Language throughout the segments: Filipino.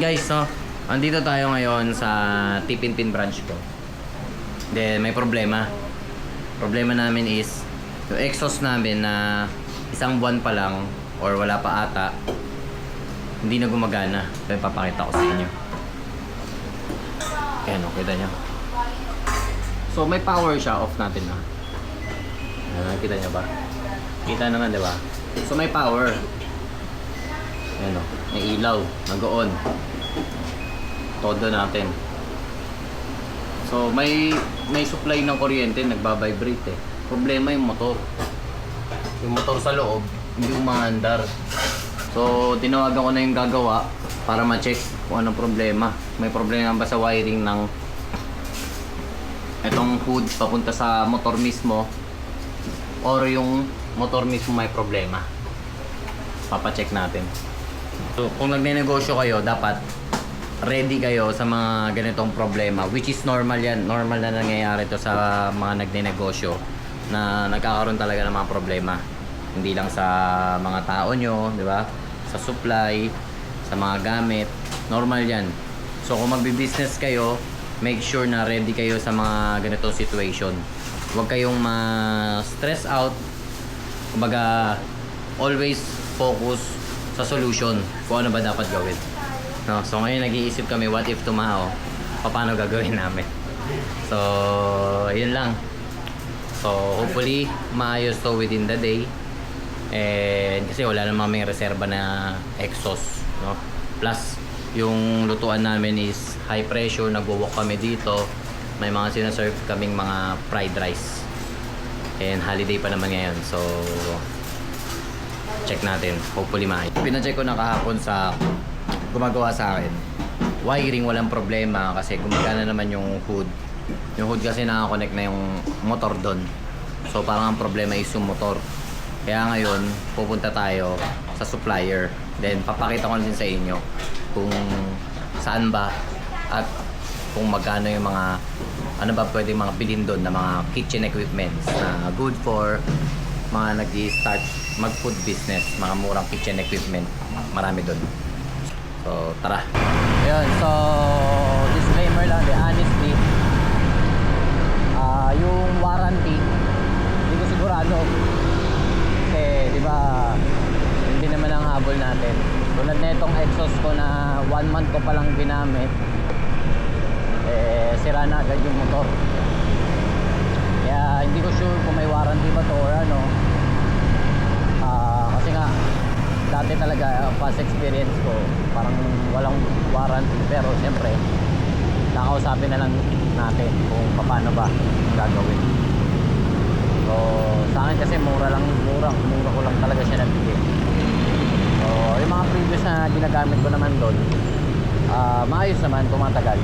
Guys, no, andito tayo ngayon sa Tipinpin branch ko. Then may problema. Problema namin is yung exhaust namin na isang buwan pa lang or wala pa ata, hindi na gumagana. So papakita ko sa inyo. Ayan, kita nyo. So may power siya, off natin na. Kita nyo ba? Kita naman, di ba? So may power. Ayan o, may ilaw, nag-on. Todo natin. So may supply ng kuryente, nagba-vibrate eh. Problema yung motor. Yung motor sa loob, hindi umaandar. So tinawagan ko na yung gagawa para ma-check kung anong problema. May problema ba sa wiring ng etong hood papunta sa motor mismo, or yung motor mismo may problema. Papacheck natin. So kung nagne-negosyo kayo, dapat ready kayo sa mga ganitong problema, which is normal yan. Normal na nangyayari to sa mga nagne-negosyo na nagkakaroon talaga ng mga problema. Hindi lang sa mga tao nyo, di ba? Sa supply, sa mga gamit. Normal yan. So kung magbi-business kayo, make sure na ready kayo sa mga ganitong situation. Huwag kayong ma-stress out. Kumbaga, always focus sa solution kung ano ba dapat gawin. No, so ngayon nag-iisip kami, what if tomorrow, paano gagawin namin. So, yun lang. So, hopefully, maayos to within the day. And kasi wala namang may reserba na exhaust, no? Plus, yung lutuan namin is high pressure, nagwo-walk kami dito. May mga sinaserve kaming mga fried rice. And holiday pa naman ngayon. So, check natin. Hopefully, maayos. Pina-check ko na kahapon sa gumagawa sa akin. Wiring walang problema kasi gumagana naman yung hood. Yung hood kasi nakakonect na yung motor doon. So parang ang problema is yung motor. Kaya ngayon pupunta tayo sa supplier. Then papakita ko din sa inyo kung saan ba at kung magkano yung mga ano ba pwede mga bilhin doon na mga kitchen equipments na good for mga nag-i-start mag-food business, mga murang kitchen equipment. Marami doon. So, tara. Ayun, so disclaimer lang, honestly, yung warranty, hindi ko sigurado. Kasi, di ba, hindi naman ang habol natin. Tulad na itong exhaust ko na 1 month ko palang ginamit, sira na agad yung motor. Kaya, hindi ko sure kung may warranty ba to or ano. Kasi nga, dati talaga past experience ko parang walang warranty, pero siyempre nakausapin na lang natin kung paano ba gagawin. So sa akin kasi mura ko lang talaga siya nabigay. So yung mga previous na ginagamit ko naman doon, maayos naman, tumatagal.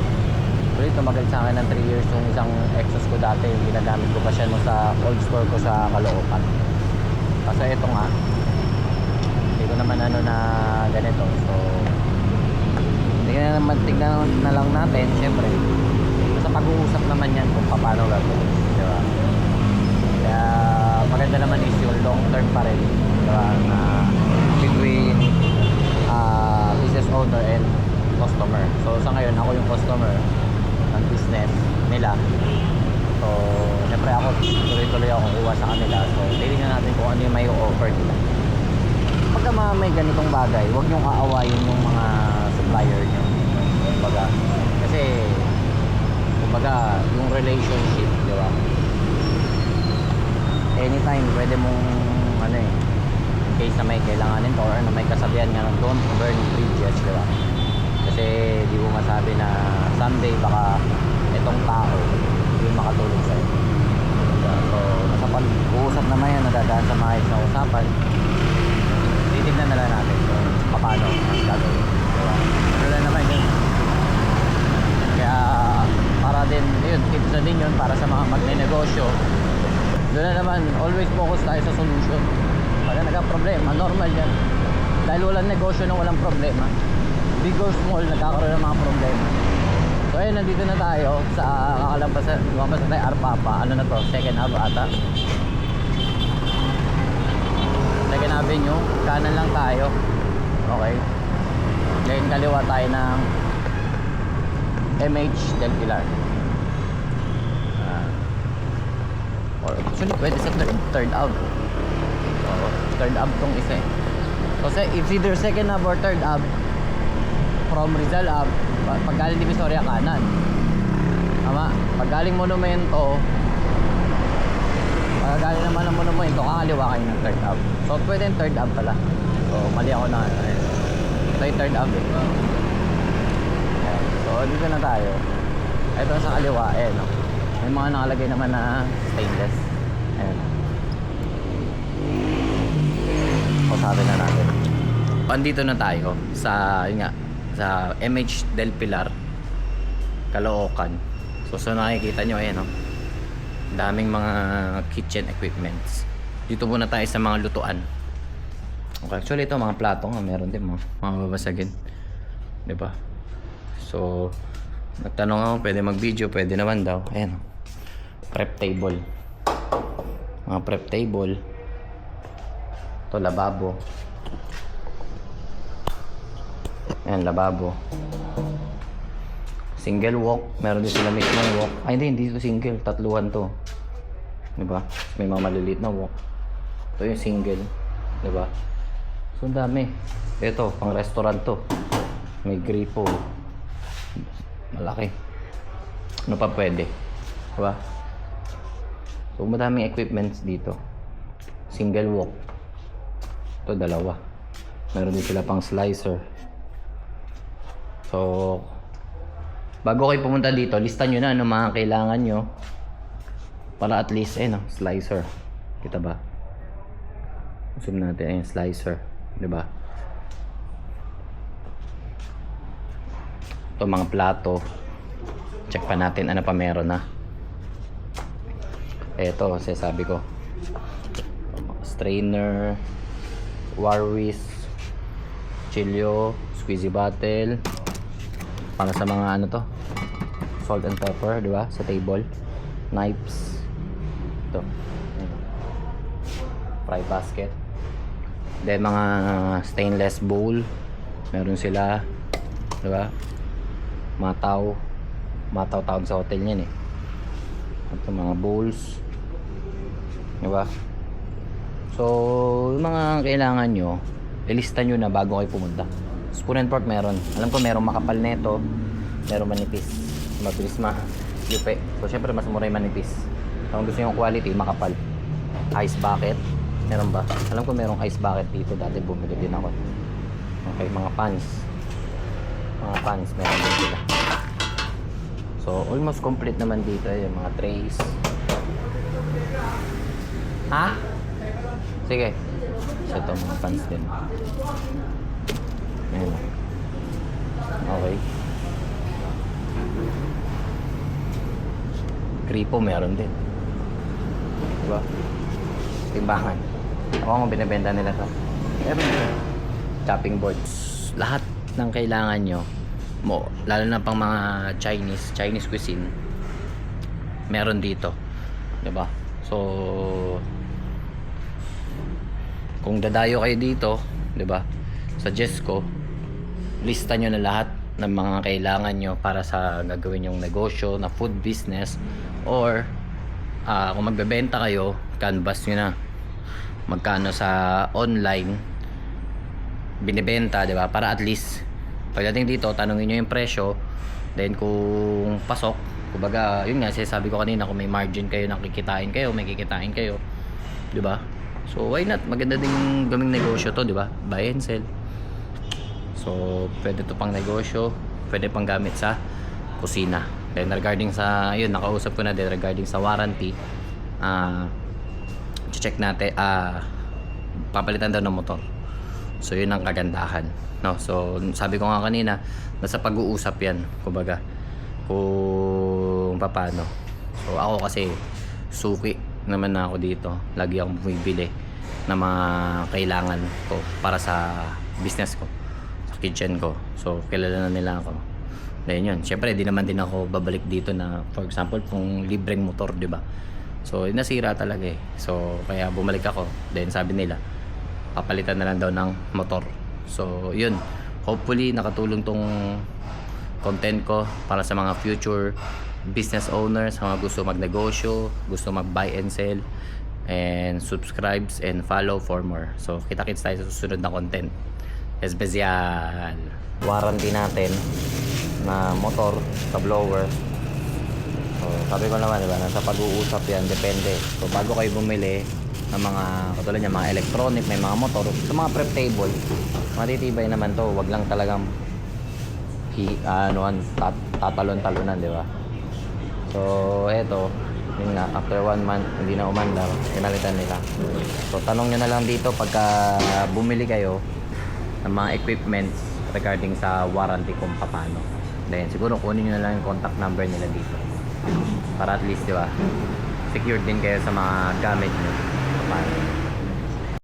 Pero tumagal sa akin ng 3 years yung isang exhaust ko dati, yung ginagamit ko pa siya no sa old store ko sa Caloocan. Kasi ito nga ko naman ano na ganito. So tignan na lang natin syempre sa pag-uusap naman yan kung paano gagawin, di ba? Kaya maganda naman is yung long term pa rin, di ba, na between business owner and customer. So sa ngayon ako yung customer ng business nila. So syempre ako tuloy-tuloy ako kuha sa kanila. So titingnan natin kung ano yung may offer nila. Pagka may ganitong bagay, huwag niyong aawayin yung mga supplier niyo. Kumbaga, kasi kumbaga, yung relationship, di ba? Anytime, pwede mong ano in case na may kailanganin to or na may kasabihan nga ng don't burn bridges, di ba? Kasi di mo masabi na someday baka itong tao yung makatulong sa'yo. So, nasa pag-uusap naman yan, nadadaan sa maayos na usapan. Titignan na lang natin kung paano ang gagawin, diba? Ano lang naman yun. Kaya para din yun, tips na din yun para sa mga magne-negosyo. Doon na naman, always focus tayo sa solution. Pag nagka-problema, normal yan. Dahil walang negosyo na walang problema. Big or small, nagkakaroon ng mga problema. So ayun, nandito na tayo sa kakalampasan tayo Arpapa. Ano na to? Second half ata. Second Avenue, kanan lang tayo. Okay. Then kaliwa tayo ng MH Del Pilar. Or actually pwede sa third up. So, third up tong isa eh. So it's either second up or third up. From Rizal up, pag galing Divisoria kanan. Tama? Pag galing Monumento, pag galing naman ng Monumento, kakaliwa kayo ng third up. So pwede yung third up pala. So mali ako na ano eh. Ito yung third up eh. Ayan. So dito na tayo. Ito sa kaliwa eh no. May mga nakalagay naman na stainless. Ayan. Kausapin na natin. Andito na tayo sa, yun nga, sa MH Del Pilar, Caloocan. So nakikita nyo, ayan no. Daming mga kitchen equipments. Dito muna tayo sa mga lutuan. Okay, actually ito mga plato nga, meron din mga babasagin. Diba? So, nagtanong ako, pwede mag-video, pwede naman daw. Ayan o. Prep table. Mga prep table. Ito, lababo. Ayan, lababo. Single wok. Meron din sila mismong wok. Ay, hindi ito single. Tatluhan to. Diba? May mga maliliit na wok. Ito yung single. Diba? So, ang dami. Ito, pang restaurant to. May gripo. Malaki. Ano pa pwede? Diba? So, madaming equipments dito. Single wok. Ito, dalawa. Meron din sila pang slicer. So, bago kayo pumunta dito, listan nyo na ano mga kailangan nyo. Para at least, no, slicer. Kita ba? Zoom natin, ayun, slicer. Diba? Ito, mga plato. Check pa natin ano pa meron na. Ito, sabi ko. Strainer, Warwick, chilio, squeezy bottle. Para sa mga ano to, salt and pepper, di ba? Sa table. Knives. Ito. Fry basket. Then mga stainless bowl. Meron sila. Di ba? Mataw. Mataw tawag sa hotel niyan eh. Ito mga bowls. Di ba? So, yung mga kailangan nyo, ilista nyo na bago kayo pumunta. Spoon and fork meron. Alam ko meron makapal nito, meron manipis. Mabilis yupe. So syempre mas mura yung manipis. Kung gusto nyo yung quality, makapal. Ice bucket. Meron ba? Alam ko merong ice bucket dito. Dati bumili din ako. Okay, mga pans. Mga pans, meron din sila. So almost complete naman dito. Yung mga trays. Ha? Sige. So ito, mga pans din. Ayan. Okay. Gripo meron din. Diba? Timbangan. Ako ang binibenta nila to. Chopping boards. Lahat ng kailangan nyo lalo na pang mga Chinese cuisine, meron dito. Diba? So kung dadayo kayo dito, diba, suggest ko lista nyo na lahat ng mga kailangan nyo para sa gagawin yung negosyo na food business, or kung magbebenta kayo, canvas nyo na magkano sa online binibenta, di ba? Para at least pagdating dito, tanungin nyo yung presyo, then kung pasok, kumbaga yun nga sinasabi ko kanina, kung may margin kayo, nakikitain kayo, may kikitain kayo, di ba? So why not? Maganda ding gawing negosyo to, di ba? Buy and sell. So, pwede to pang negosyo, pwede pang gamit sa kusina. Then regarding sa, yun, nakausap ko na din regarding sa warranty. Check natin, papalitan daw ng motor. So, yun ang kagandahan. No? So, sabi ko nga kanina, nasa pag-uusap yan, kumbaga, kung paano. So, ako kasi, suki naman na ako dito. Lagi akong bumibili ng mga kailangan ko para sa business ko, kitchen ko. So kilala na nila ako. Then yun, syempre di naman din ako babalik dito na, for example, kung libreng motor, di ba? So nasira talaga eh. So kaya bumalik ako. Then sabi nila, papalitan na lang daw ng motor. So yun, hopefully nakatulong tong content ko para sa mga future business owners, mga gusto magnegosyo, gusto mag-buy and sell, and subscribes and follow for more. So kita-kits tayo sa susunod na content. Espesyal warranty natin na motor sa blower. So sabi ko naman, diba, nasa pag-uusap yan, depende. So bago kayo bumili ng mga katulad niya, mga electronic, may mga motor, sa mga prep table, matitibay naman to. Wag lang talagang tatalon-talunan, di ba? So eto, yun nga, after 1 month hindi na umandar, pinalitan nila. So tanong nyo na lang dito pagka bumili kayo ng mga equipments regarding sa warranty kung paano. Then siguro kunin nyo na lang yung contact number nila dito para at least, di ba, secured din kayo sa mga gamit nyo paano.